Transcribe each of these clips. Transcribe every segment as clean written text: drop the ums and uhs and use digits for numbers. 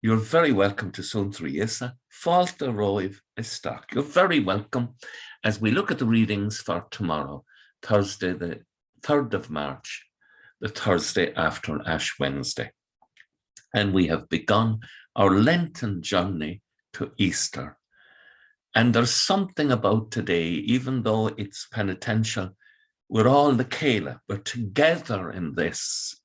You're very welcome to Suantraí Íosa, folklore roimh isteach. You're very welcome as we look at the readings for tomorrow, Thursday, the 3rd of March, the Thursday after Ash Wednesday. And we have begun our Lenten journey to Easter. And there's something about today, even though it's penitential, we're all the Kayla, we're together in this.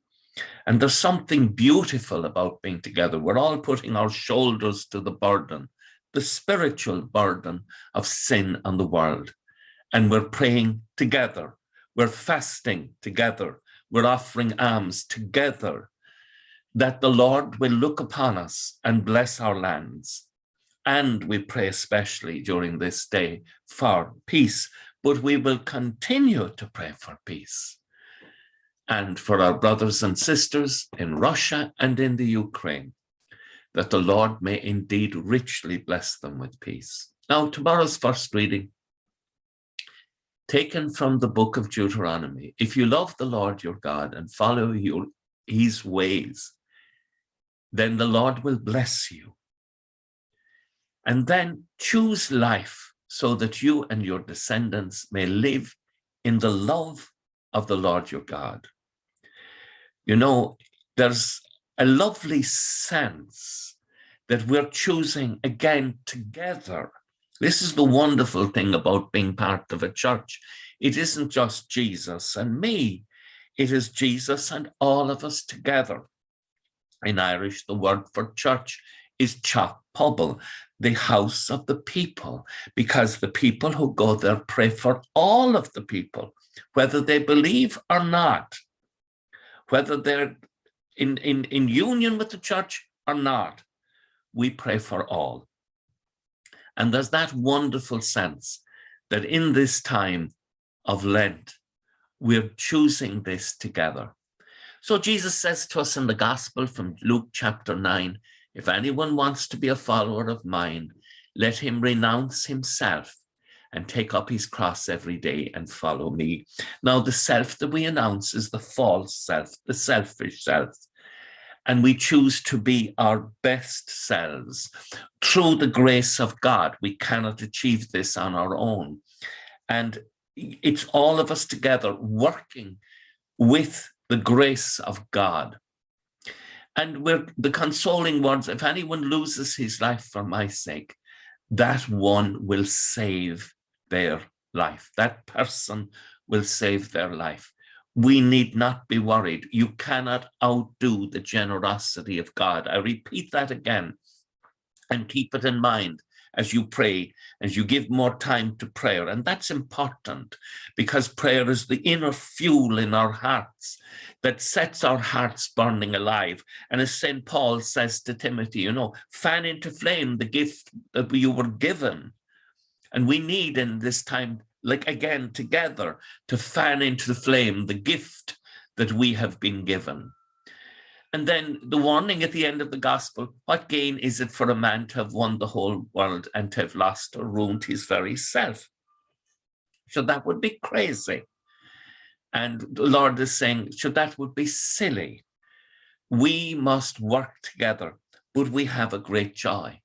And there's something beautiful about being together. We're all putting our shoulders to the burden, the spiritual burden of sin on the world. And we're praying together. We're fasting together. We're offering alms together, that the Lord will look upon us and bless our lands. And we pray especially during this day for peace, but we will continue to pray for peace. And for our brothers and sisters in Russia and in the Ukraine, that the Lord may indeed richly bless them with peace. Now, tomorrow's first reading, taken from the book of Deuteronomy. If you love the Lord your God and follow his ways, then the Lord will bless you. And then choose life so that you and your descendants may live in the love of the Lord your God. You know, there's a lovely sense that we're choosing again together. This is the wonderful thing about being part of a church. It isn't just Jesus and me. It is Jesus and all of us together. In Irish, the word for church is Teach Pobal, the house of the people, because the people who go there pray for all of the people, whether they believe or not, whether they're in union with the church or not. We pray for all. And there's that wonderful sense that in this time of Lent, we're choosing this together. So Jesus says to us in the gospel from Luke chapter 9, if anyone wants to be a follower of mine, let him renounce himself and take up his cross every day and follow me. Now, the self that we announce is the false self, the selfish self. And we choose to be our best selves. Through the grace of God, we cannot achieve this on our own. And it's all of us together working with the grace of God. And we're the consoling words, if anyone loses his life for my sake, that one will save their life. That person will save their life. We need not be worried. You cannot outdo the generosity of God. I repeat that again, and keep it in mind as you pray, as you give more time to prayer. And that's important, because prayer is the inner fuel in our hearts that sets our hearts burning alive. And as St. Paul says to Timothy, you know, fan into flame the gift that you were given. And we need in this time, like again, together, to fan into the flame the gift that we have been given. And then the warning at the end of the gospel, what gain is it for a man to have won the whole world and to have lost or ruined his very self? So that would be crazy. And the Lord is saying, so that would be silly. We must work together, but we have a great joy.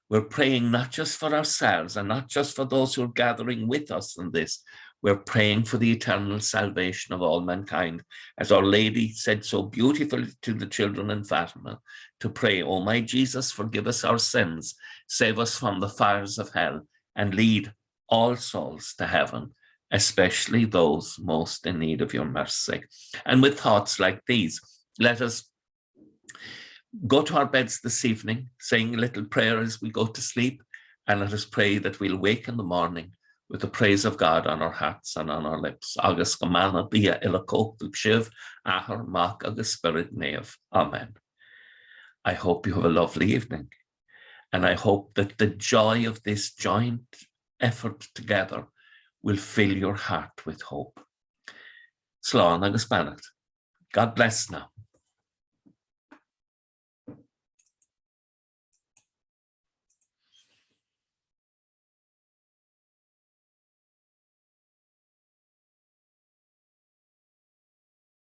We're praying not just for ourselves and not just for those who are gathering with us in this. We're praying for the eternal salvation of all mankind. As Our Lady said so beautifully to the children in Fatima, to pray, "O my Jesus, forgive us our sins, save us from the fires of hell, and lead all souls to heaven, especially those most in need of your mercy." And with thoughts like these, let us go to our beds this evening, saying a little prayer as we go to sleep, and let us pray that we'll wake in the morning with the praise of God on our hearts and on our lips. Agus go maith bia ila cóchtú sibh, ahar mach agus spirit neamh. Amen. I hope you have a lovely evening, and I hope that the joy of this joint effort together will fill your heart with hope. Slán agus bennett. God bless now.